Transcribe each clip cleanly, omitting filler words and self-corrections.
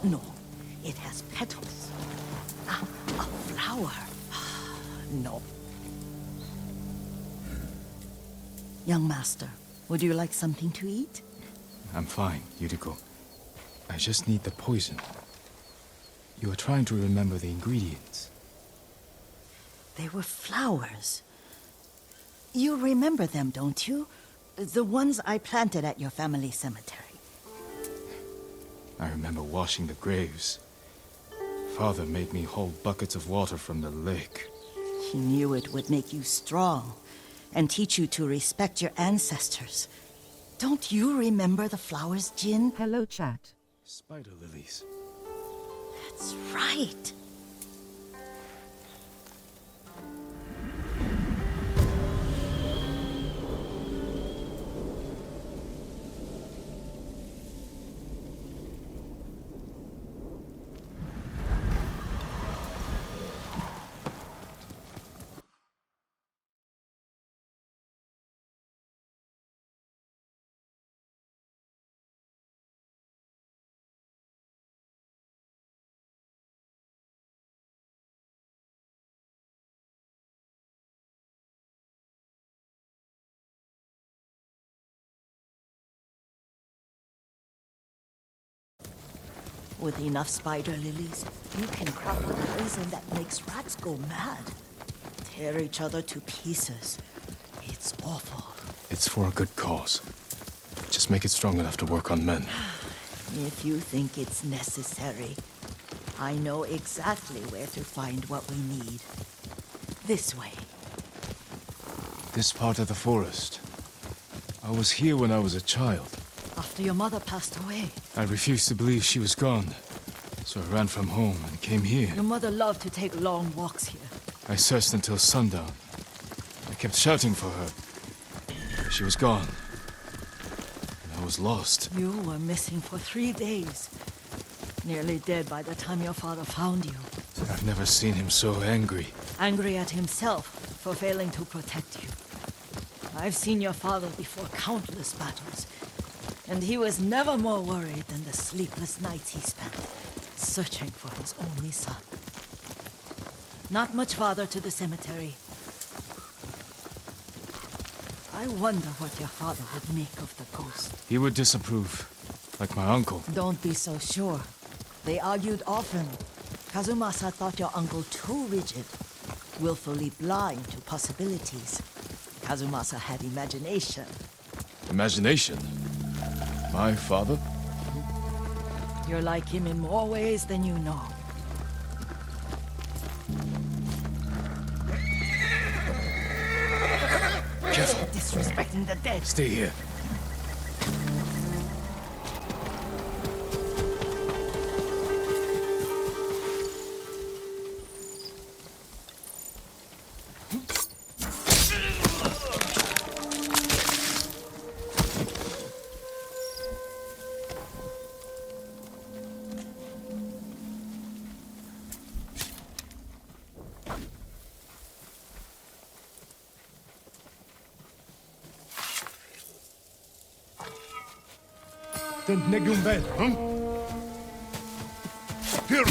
No, it has petals. Ah, a flower. No. Young master, would you like something to eat? I'm fine, Yuriko. I just need the poison. You are trying to remember the ingredients. They were flowers. You remember them, don't you? The ones I planted at your family cemetery. I remember washing the graves. Father made me hold buckets of water from the lake. He knew it would make you strong and teach you to respect your ancestors. Don't you remember the flowers, Jin? Hello, chat. Spider lilies. That's right. With enough spider lilies, you can craft a poison that makes rats go mad. Tear each other to pieces. It's awful. It's for a good cause. Just make it strong enough to work on men. If you think it's necessary, I know exactly where to find what we need. This way. This part of the forest. I was here when I was a child. After your mother passed away. I refused to believe she was gone. So I ran from home and came here. Your mother loved to take long walks here. I searched until sundown. I kept shouting for her. She was gone. And I was lost. You were missing for 3 days. Nearly dead by the time your father found you. I've never seen him so angry. Angry at himself for failing to protect you. I've seen your father before countless battles. And he was never more worried than the sleepless nights he spent searching for his only son. Not much farther to the cemetery. I wonder what your father would make of the ghost. He would disapprove, like my uncle. Don't be so sure. They argued often. Kazumasa thought your uncle too rigid, willfully blind to possibilities. Kazumasa had imagination. Imagination? My father? You're like him in more ways than you know. Careful. Disrespecting the dead. Stay here. Den Negumbel, hm? Here.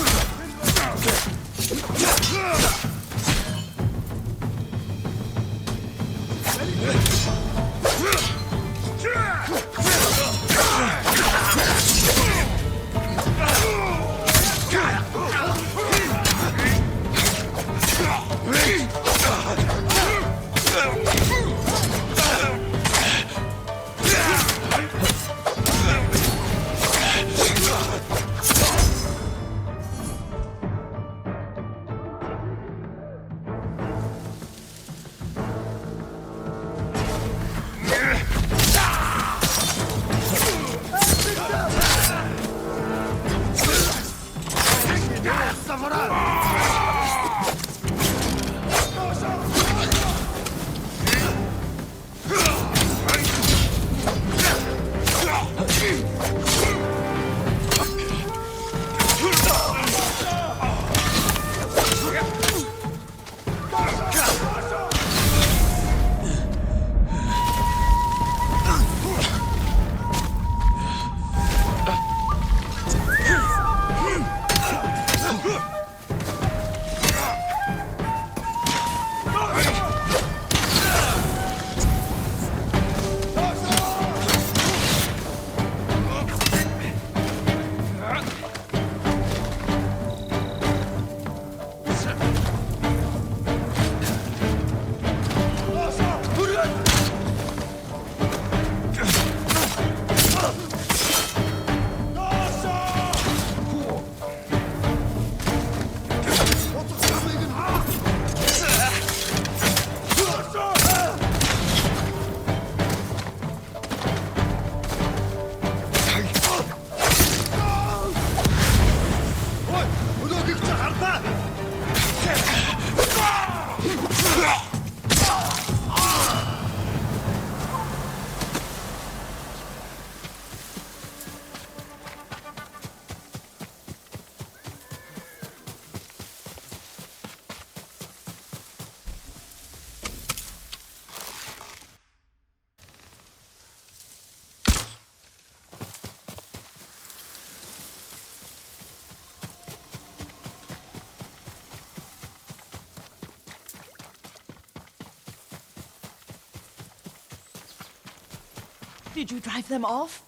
Did you drive them off?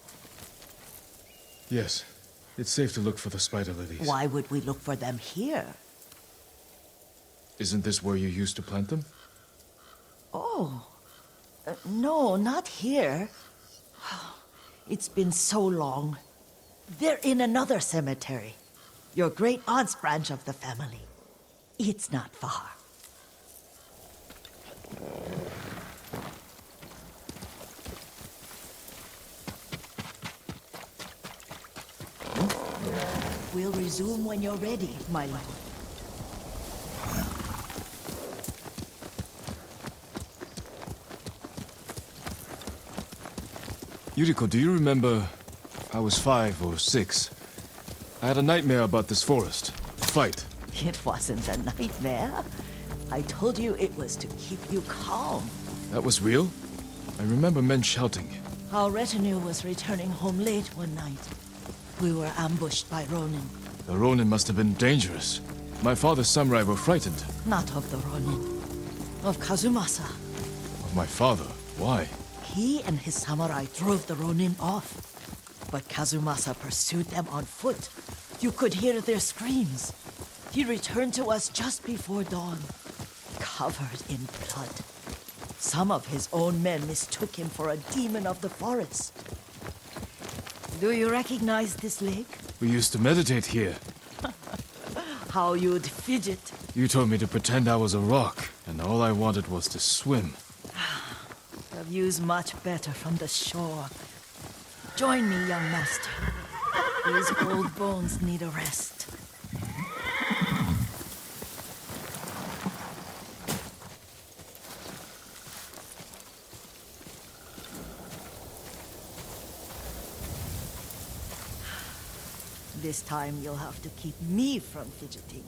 Yes. It's safe to look for the spider lilies. Why would we look for them here? Isn't this where you used to plant them? Oh, no, not here. It's been so long. They're in another cemetery. Your great-aunt's branch of the family. It's not far. We'll resume when you're ready, my lord. Yuriko, do you remember... I was 5 or 6. I had a nightmare about this forest. A fight. It wasn't a nightmare. I told you it was to keep you calm. That was real? I remember men shouting. Our retinue was returning home late one night. We were ambushed by Ronin. The Ronin must have been dangerous. My father's samurai were frightened. Not of the Ronin. Of Kazumasa. Of my father? Why? He and his samurai drove the Ronin off. But Kazumasa pursued them on foot. You could hear their screams. He returned to us just before dawn, covered in blood. Some of his own men mistook him for a demon of the forest. Do you recognize this lake? We used to meditate here. How you'd fidget. You told me to pretend I was a rock, and all I wanted was to swim. The view's much better from the shore. Join me, young master. These old bones need a rest. This time you'll have to keep me from fidgeting.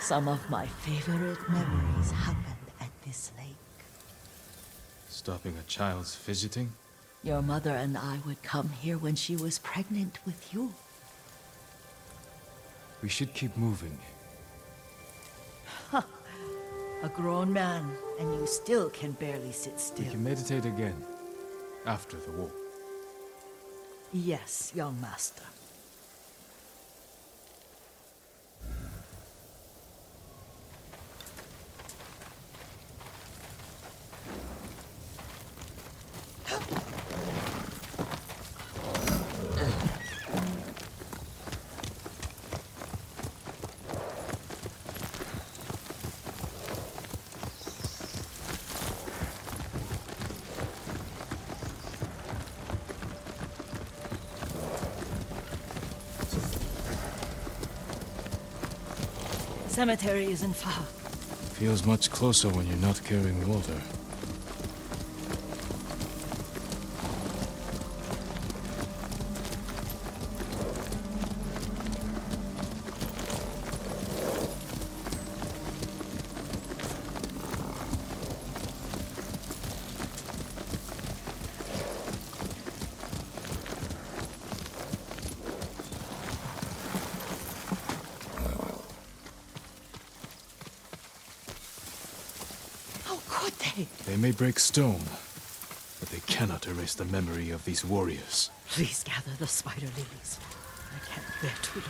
Some of my favorite memories happened at this lake. Stopping a child's fidgeting? Your mother and I would come here when she was pregnant with you. We should keep moving. A grown man, and you still can barely sit We still. can meditate again. After the war. Yes, young master. Cemetery isn't far. Feels much closer when you're not carrying water. How could they? They may break stone, but they cannot erase the memory of these warriors. Please gather the spider lilies. I can't bear to look.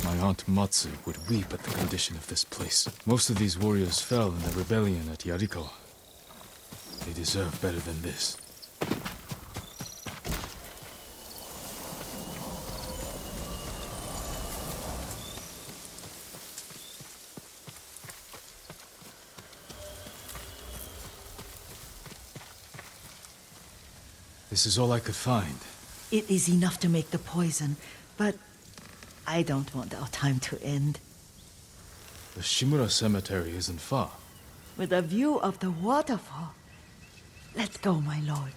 My aunt Matsu would weep at the condition of this place. Most of these warriors fell in the rebellion at Yariko. They deserve better than this. This is all I could find. It is enough to make the poison, but I don't want our time to end. The Shimura Cemetery isn't far. With a view of the waterfall. Let's go, my lord.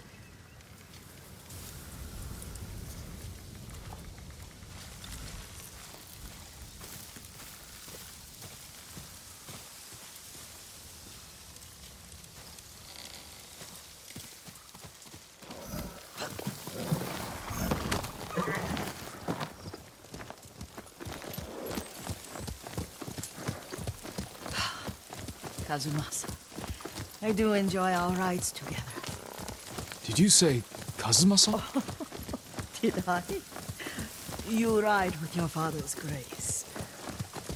Kazumasa. I do enjoy our rides together. Did you say Kazumasa? Did I? You ride with your father's grace.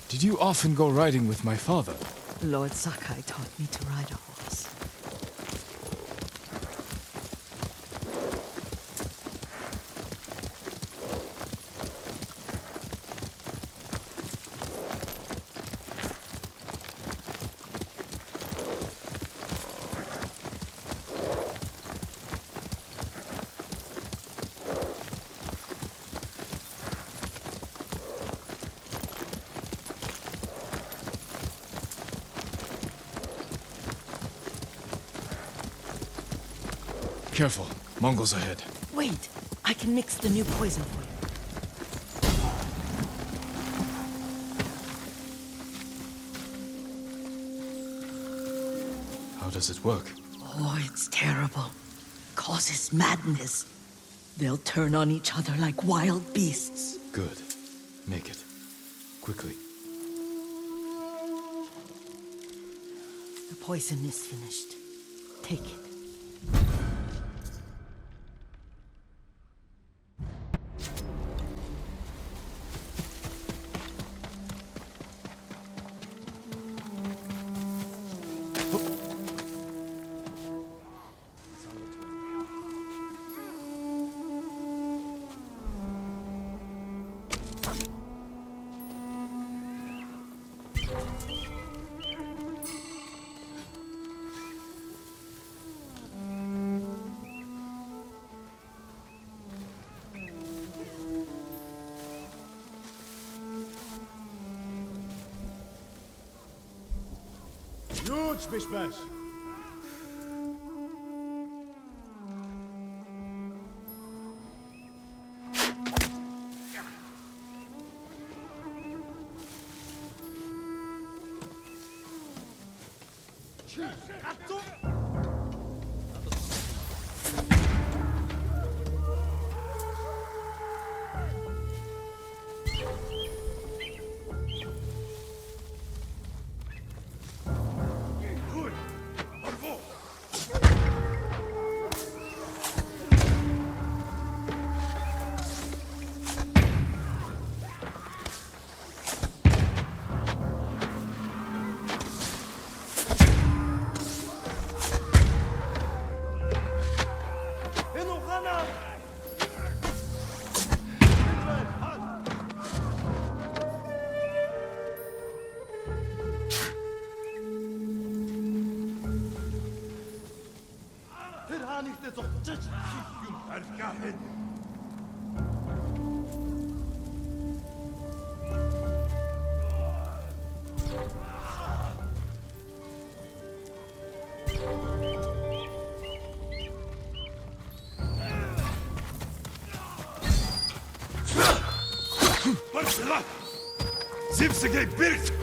Did you often go riding with my father? Lord Sakai taught me to ride a horse. Careful, Mongols ahead. Wait, I can mix the new poison for you. How does it work? Oh, it's terrible. Causes madness. They'll turn on each other like wild beasts. Good. Make it. Quickly. The poison is finished. Take it. Huge, Bish Bash. Zipsige birgt!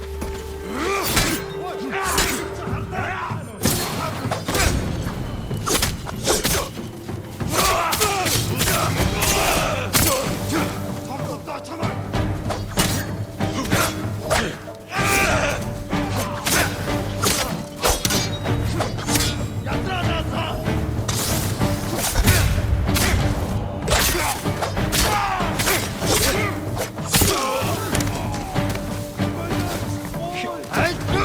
Hey!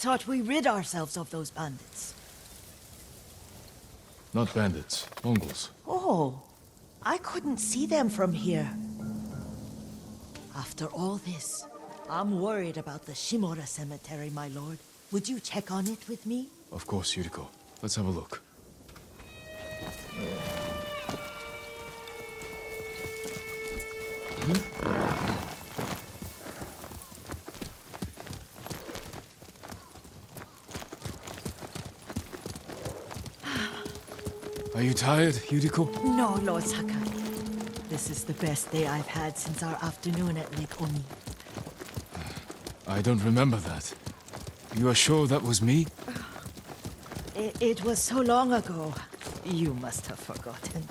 thought we rid ourselves of those bandits. Not bandits, Mongols. Oh, I couldn't see them from here. After all this, I'm worried about the Shimura cemetery, my lord. Would you check on it with me? Of course, Yuriko. Let's have a look. Are you tired, Yuriko? No, Lord Sakai. This is the best day I've had since our afternoon at Lake Oni. I don't remember that. You are sure that was me? It was so long ago. You must have forgotten.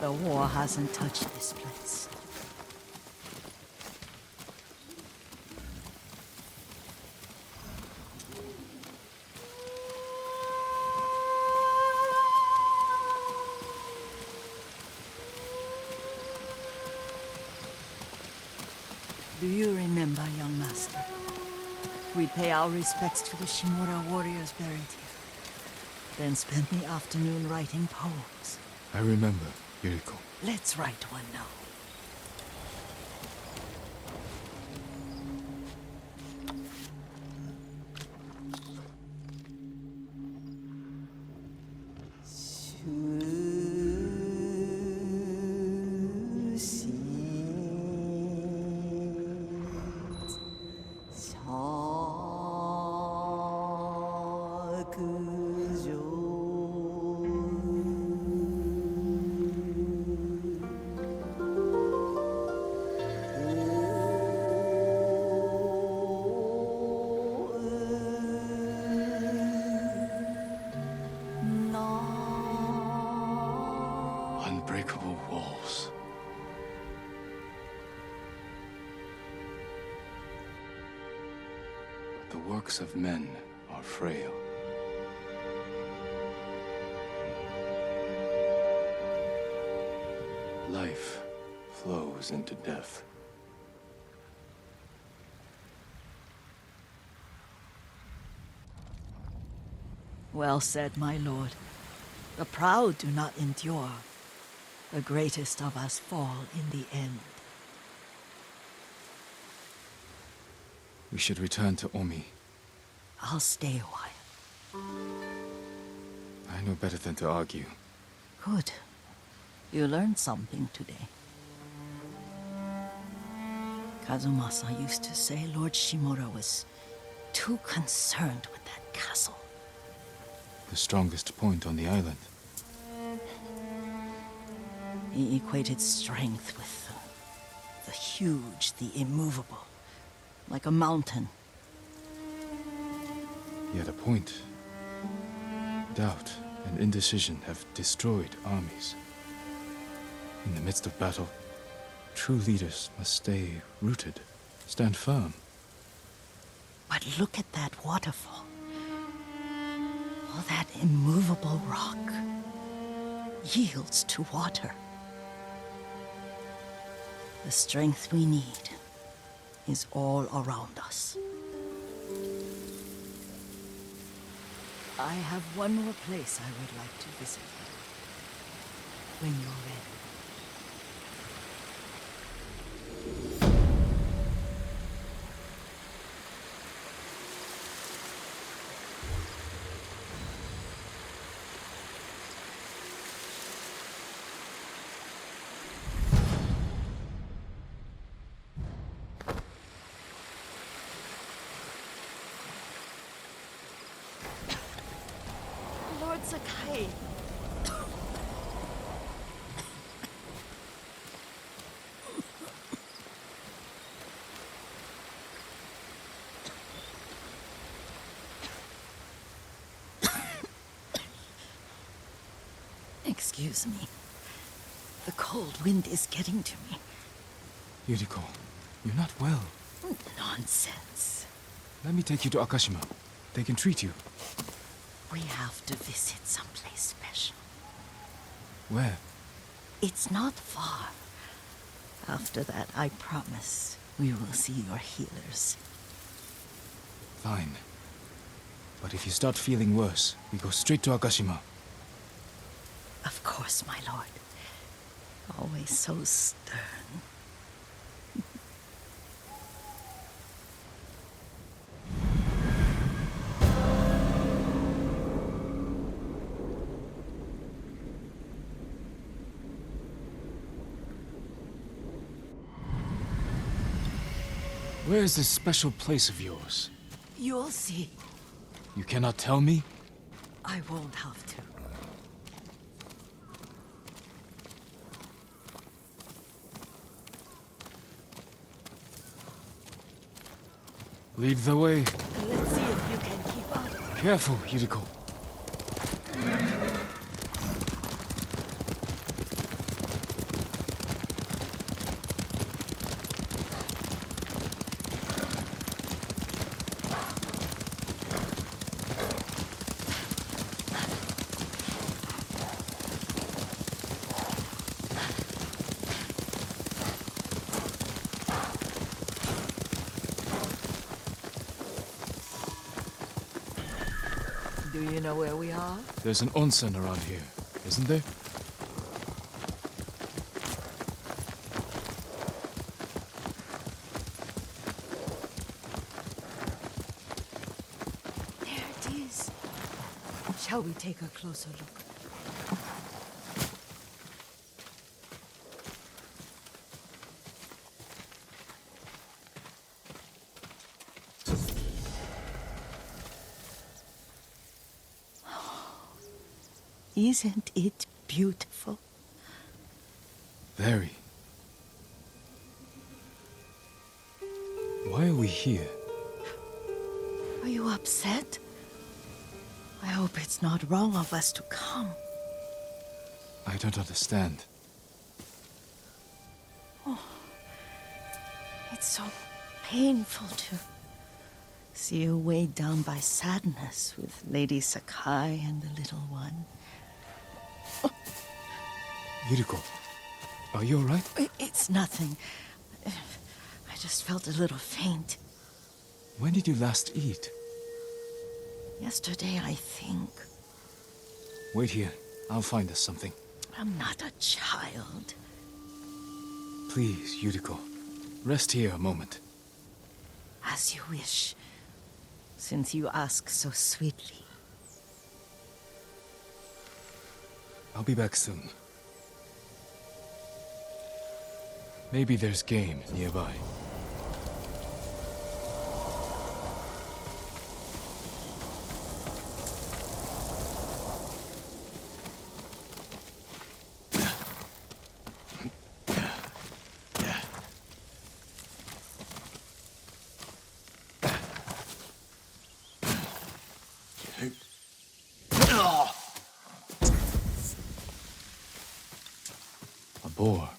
The war hasn't touched this place. Do you remember, young master? We'd pay our respects to the Shimura warriors buried here, then spend the afternoon writing poems. I remember, Yuriko. Let's write one now. Unbreakable walls. The works of men are frail. Life flows into death. Well said, my lord. The proud do not endure. The greatest of us fall in the end. We should return to Omi. I'll stay a while. I know better than to argue. Good. You learned something today. Kazumasa used to say Lord Shimura was too concerned with that castle. The strongest point on the island. He equated strength with the huge, the immovable, like a mountain. Yet a point. Doubt and indecision have destroyed armies. In the midst of battle, true leaders must stay rooted, stand firm. But look at that waterfall. All that immovable rock yields to water. The strength we need is all around us. I have one more place I would like to visit. When you're ready. Lord Sakai. Excuse me. The cold wind is getting to me. Yuriko, you're not well. Nonsense. Let me take you to Akashima. They can treat you. We have to visit someplace special. Where? It's not far. After that, I promise we will see your healers. Fine. But if you start feeling worse, we go straight to Akashima. Of course, my lord. Always so stern. Where is this special place of yours? You'll see. You cannot tell me? I won't have to. Lead the way. Let's see if you can keep up. Careful, Yuriko. Do you know where we are? There's an onsen around here, isn't there? There it is. Shall we take a closer look? Isn't it beautiful? Very. Why are we here? Are you upset? I hope it's not wrong of us to come. I don't understand. It's so painful to see you weighed down by sadness with Lady Sakai and the little one. Yuriko, are you alright? It's nothing. I just felt a little faint. When did you last eat? Yesterday, I think. Wait here. I'll find us something. I'm not a child. Please, Yuriko. Rest here a moment. As you wish, since you ask so sweetly. I'll be back soon. Maybe there's game nearby. A boar.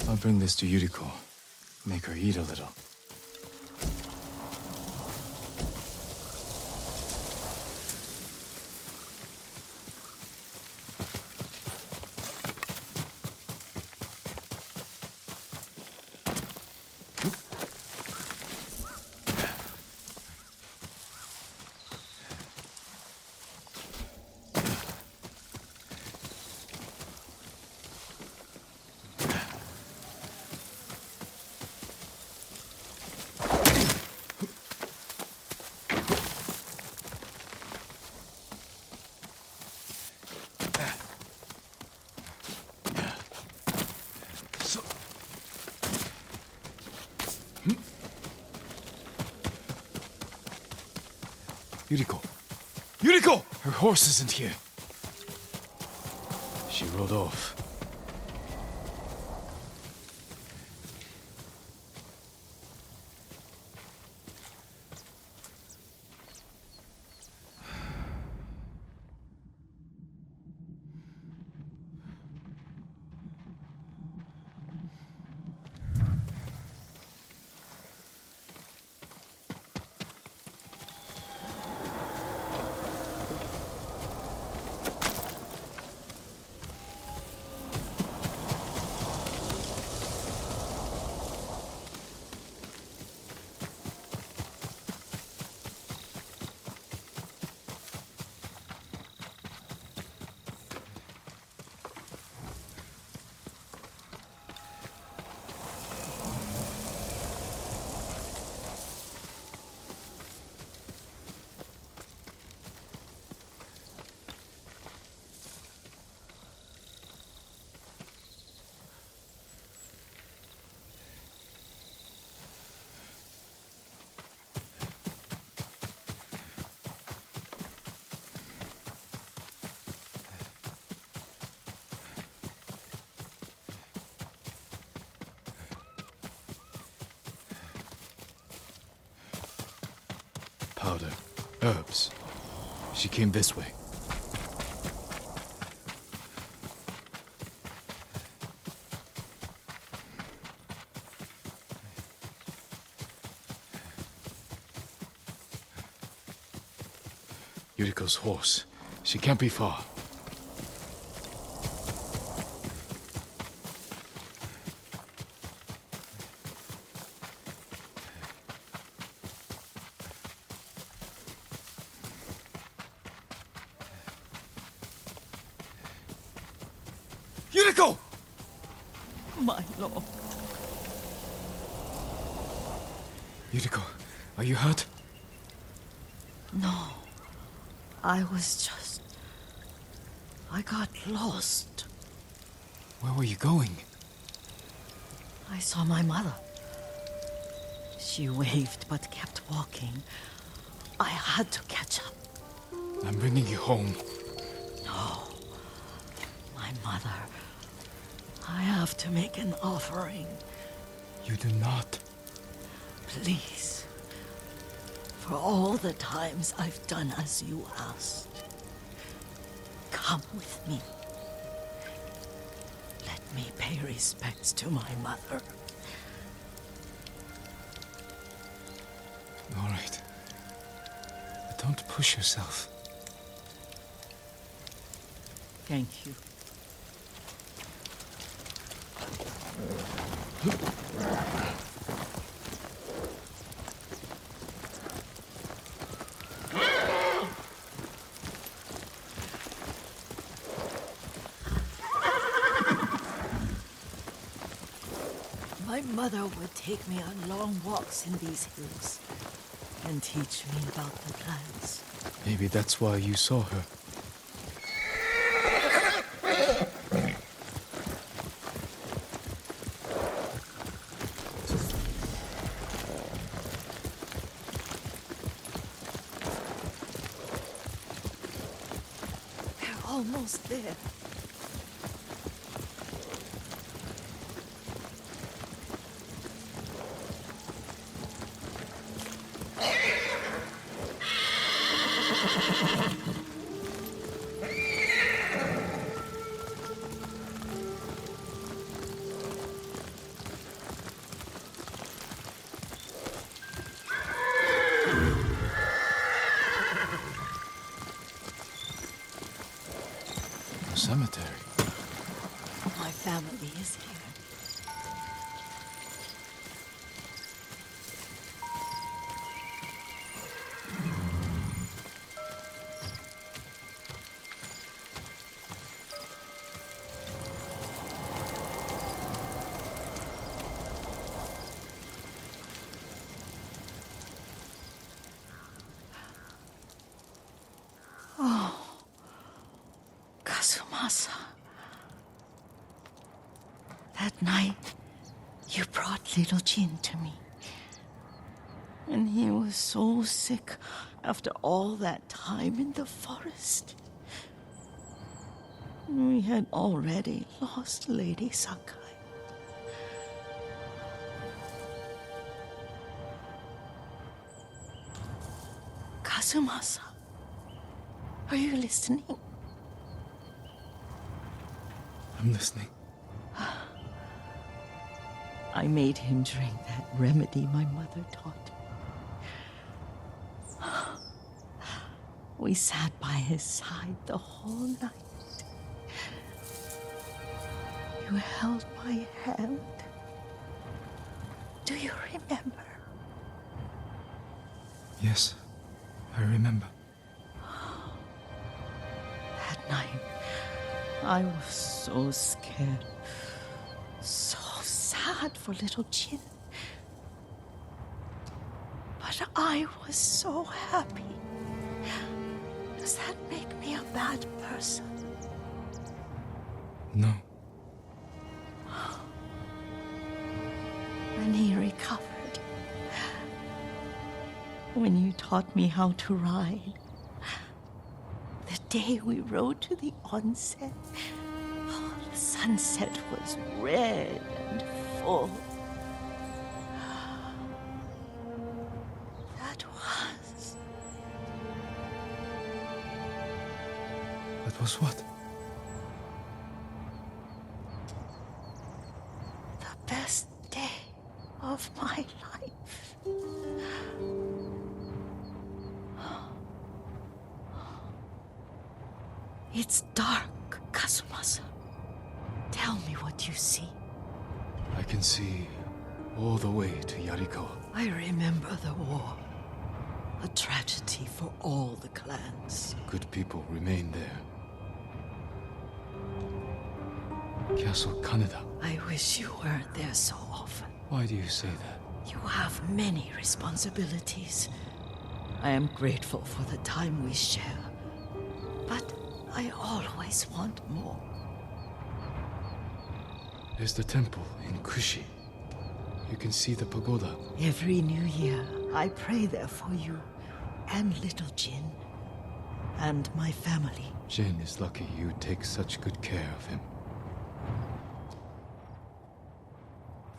I'll bring this to Yuriko. Make her eat a little. Yuriko! Yuriko! Her horse isn't here. She rode off. Powder. Herbs. She came this way. Yuriko's horse. She can't be far. Yuriko! My lord. Yuriko, are you hurt? No. I was just... I got lost. Where were you going? I saw my mother. She waved but kept walking. I had to catch up. I'm bringing you home. No. My mother. I have to make an offering. You do not. Please. For all the times I've done as you asked. Come with me. Let me pay respects to my mother. All right. But don't push yourself. Thank you. My mother would take me on long walks in these hills and teach me about the plants. Maybe that's why you saw her. We're almost there. Cemetery. My family is here. Kazumasa. That night, you brought little Jin to me. And he was so sick after all that time in the forest. We had already lost Lady Sakai. Kazumasa, are you listening? I'm listening. I made him drink that remedy my mother taught me. We sat by his side the whole night. You held my hand. Do you remember? Yes, I remember. That night, I was so scared, so sad for little Jin. But I was so happy. Does that make me a bad person? No. When he recovered, when you taught me how to ride, the day we rode to the onsen, oh, the sunset was red and full. That was what? the best day of my life. It's dark, Kazumasa. Tell me what you see. I can see all the way to Yarikawa. I remember the war. A tragedy for all the clans. Good people remain there. Castle Kaneda. I wish you weren't there so often. Why do you say that? You have many responsibilities. I am grateful for the time we share. But I always want more. There's the temple in Kushi. You can see the pagoda. Every new year, I pray there for you and little Jin and my family. Jin is lucky you take such good care of him.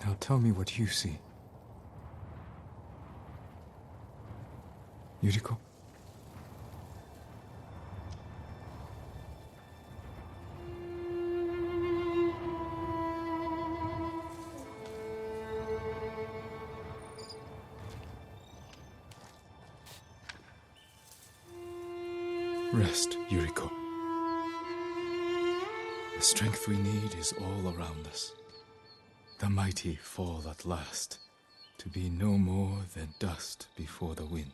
Now tell me what you see. Yuriko? Rest, Yuriko. The strength we need is all around us. The mighty fall at last, to be no more than dust before the wind.